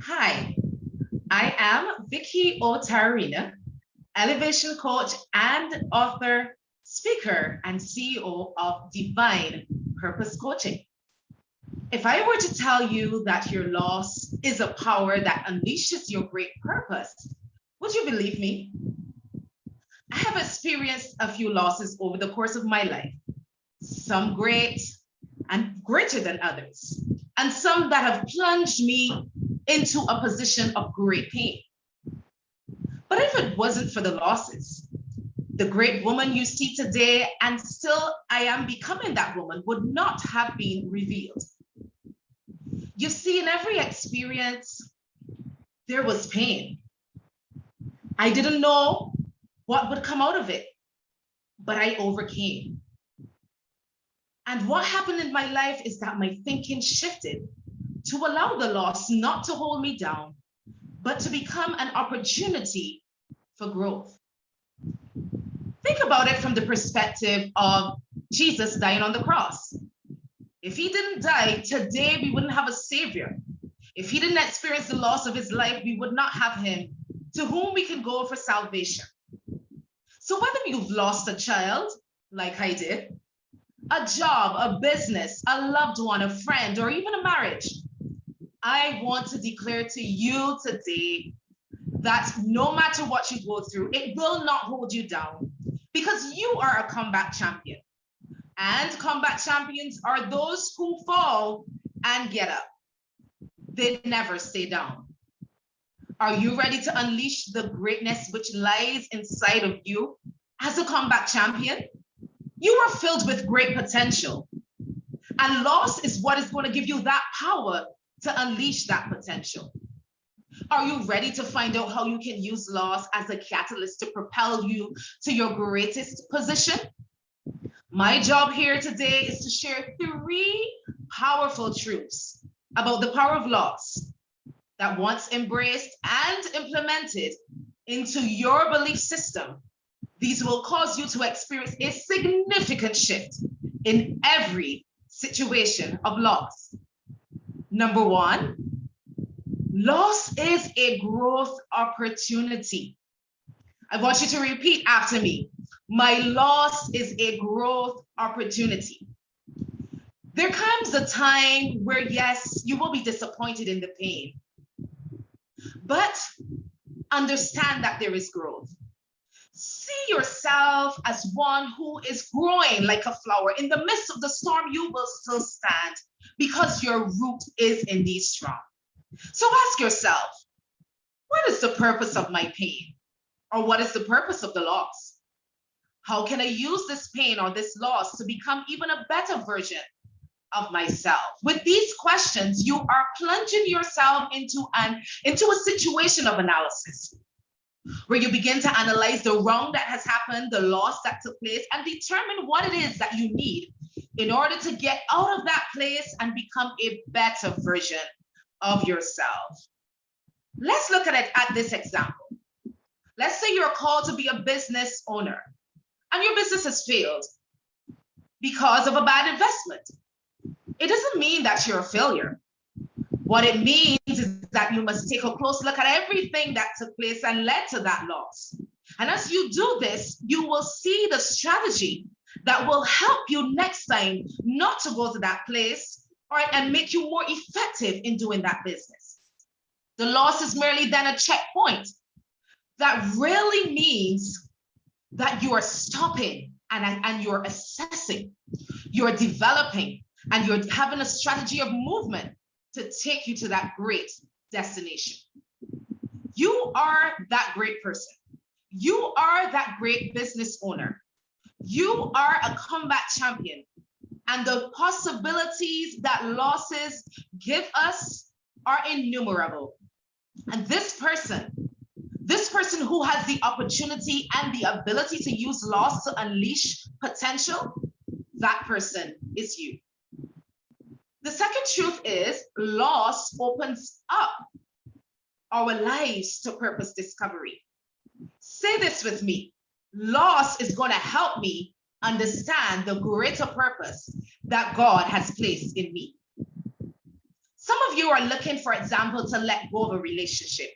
Hi, I am Vicky Otarina, elevation coach and author, speaker, and CEO of Divine Purpose Coaching. If I were to tell you that your loss is a power that unleashes your great purpose, would you believe me? I have experienced a few losses over the course of my life, some great and greater than others, and some that have plunged me into a position of great pain. But if it wasn't for the losses, the great woman you see today, and still I am becoming that woman, would not have been revealed. You see, in every experience, there was pain. I didn't know what would come out of it, but I overcame. And what happened in my life is that my thinking shifted to allow the loss not to hold me down, but to become an opportunity for growth. Think about it from the perspective of Jesus dying on the cross. If he didn't die, today we wouldn't have a savior. If he didn't experience the loss of his life, we would not have him to whom we can go for salvation. So whether you've lost a child, like I did, a job, a business, a loved one, a friend, or even a marriage, I want to declare to you today that no matter what you go through, it will not hold you down because you are a comeback champion. And comeback champions are those who fall and get up. They never stay down. Are you ready to unleash the greatness which lies inside of you as a comeback champion? You are filled with great potential. And loss is what is going to give you that power to unleash that potential. Are you ready to find out how you can use loss as a catalyst to propel you to your greatest position? My job here today is to share 3 powerful truths about the power of loss that once embraced and implemented into your belief system, these will cause you to experience a significant shift in every situation of loss. Number 1, loss is a growth opportunity. I want you to repeat after me. My loss is a growth opportunity. There comes a time where, yes, you will be disappointed in the pain, but understand that there is growth. See yourself as one who is growing like a flower. In the midst of the storm, you will still stand because your root is indeed strong. So ask yourself, what is the purpose of my pain? Or what is the purpose of the loss? How can I use this pain or this loss to become even a better version of myself? With these questions, you are plunging yourself into a situation of analysis where you begin to analyze the wrong that has happened, the loss that took place, and determine what it is that you need in order to get out of that place and become a better version of yourself. Let's look at this example. Let's say you're called to be a business owner and your business has failed because of a bad investment. It doesn't mean that you're a failure. What it means is that you must take a close look at everything that took place and led to that loss. And as you do this, you will see the strategy that will help you next time not to go to that place, and make you more effective in doing that business. The loss is merely then a checkpoint. That really means that you are stopping and you're assessing, you're developing, and you're having a strategy of movement to take you to that great destination. You are that great person. You are that great business owner. You are a comeback champion. And the possibilities that losses give us are innumerable. And this person who has the opportunity and the ability to use loss to unleash potential, that person is you. The second truth is loss opens up our lives to purpose discovery. Say this with me. Loss is going to help me understand the greater purpose that God has placed in me. Some of you are looking, for example, to let go of a relationship.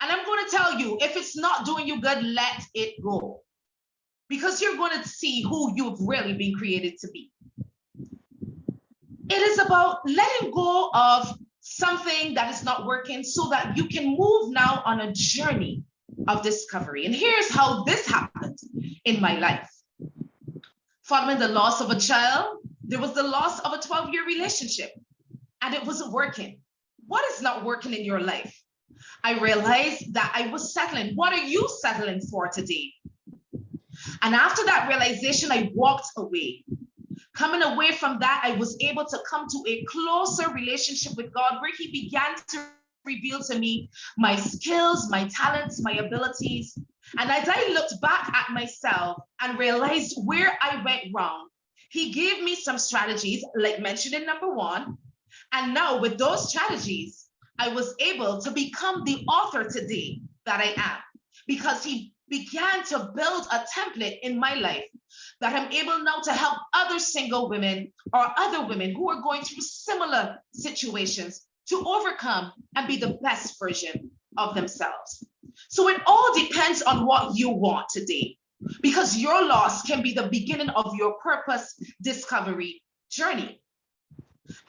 And I'm going to tell you, if it's not doing you good, let it go. Because you're going to see who you've really been created to be. It is about letting go of something that is not working so that you can move now on a journey of discovery. And here's how this happened in my life. Following the loss of a child, there was the loss of a 12-year relationship, and it wasn't working. What is not working in your life? I realized that I was settling. What are you settling for today? And after that realization, I walked away. Coming away from that, I was able to come to a closer relationship with God, where He began to reveal to me my skills, my talents, my abilities. And as I looked back at myself and realized where I went wrong, He gave me some strategies, like mentioned in number 1. And now with those strategies, I was able to become the author today that I am, because He began to build a template in my life that I'm able now to help other single women or other women who are going through similar situations to overcome and be the best version of themselves. So it all depends on what you want today, because your loss can be the beginning of your purpose discovery journey.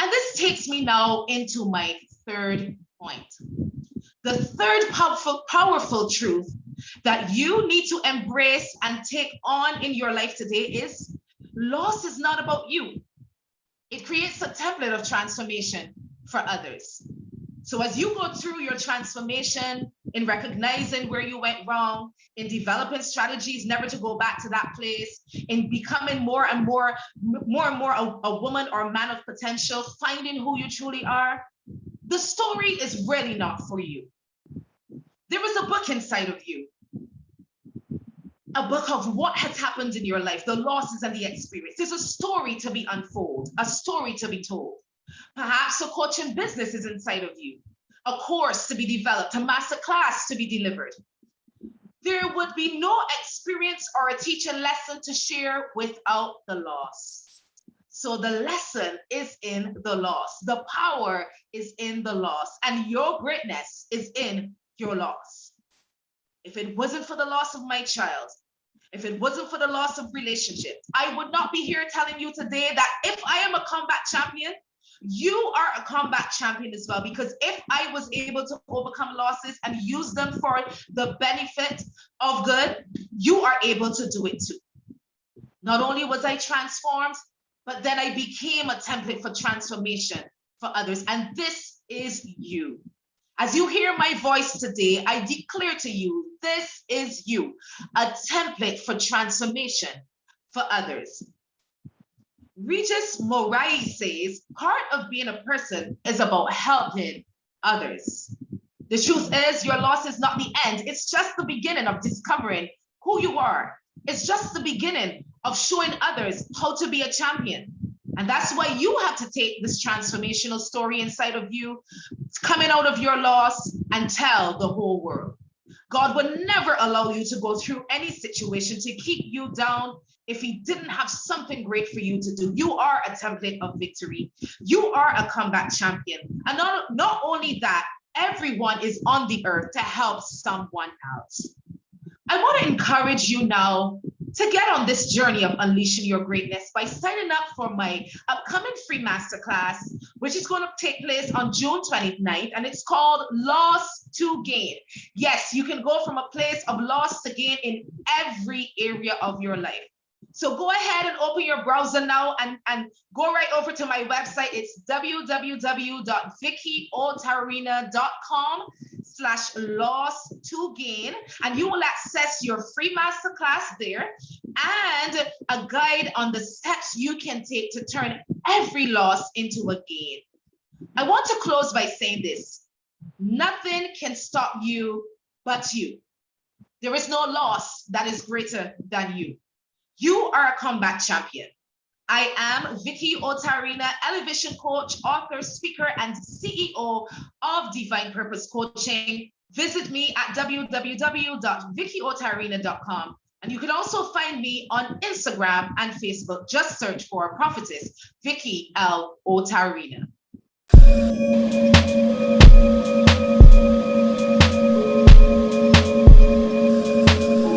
And this takes me now into my third point. The third powerful truth that you need to embrace and take on in your life today is loss is not about you. It creates a template of transformation for others. So as you go through your transformation in recognizing where you went wrong, in developing strategies never to go back to that place, in becoming more and more a woman or a man of potential, finding who you truly are, the story is really not for you. There is a book inside of you, a book of what has happened in your life, the losses and the experience. There's a story to be unfolded, a story to be told. Perhaps a coaching business is inside of you, a course to be developed, a master class to be delivered. There would be no experience or a teacher lesson to share without the loss. So the lesson is in the loss. The power is in the loss, and your greatness is in your loss. If it wasn't for the loss of my child, if it wasn't for the loss of relationships, I would not be here telling you today that if I am a combat champion, you are a combat champion as well. Because if I was able to overcome losses and use them for the benefit of good, you are able to do it too. Not only was I transformed, but then I became a template for transformation for others. And this is you. As you hear my voice today, I declare to you, this is you, a template for transformation for others. Regis Morai says, part of being a person is about helping others. The truth is, your loss is not the end. It's just the beginning of discovering who you are. It's just the beginning of showing others how to be a champion. And that's why you have to take this transformational story inside of you, coming out of your loss, and tell the whole world. God would never allow you to go through any situation to keep you down if He didn't have something great for you to do. You are a template of victory. You are a combat champion. And not only that, everyone is on the earth to help someone else. I want to encourage you now to get on this journey of unleashing your greatness by signing up for my upcoming free masterclass, which is going to take place on June 29th, and it's called Loss to Gain. Yes, you can go from a place of loss to gain in every area of your life. So go ahead and open your browser now and go right over to my website. It's www.vickyotarinna.com/loss-to-gain, and you will access your free masterclass there and a guide on the steps you can take to turn every loss into a gain. I want to close by saying this: nothing can stop you but you. There is no loss that is greater than you. You are a combat champion. I am Vicky Otarina, elevation coach, author, speaker, and CEO of Divine Purpose Coaching. Visit me at www.vickyotarinna.com. And you can also find me on Instagram and Facebook. Just search for Prophetess Vicky L. Otarina.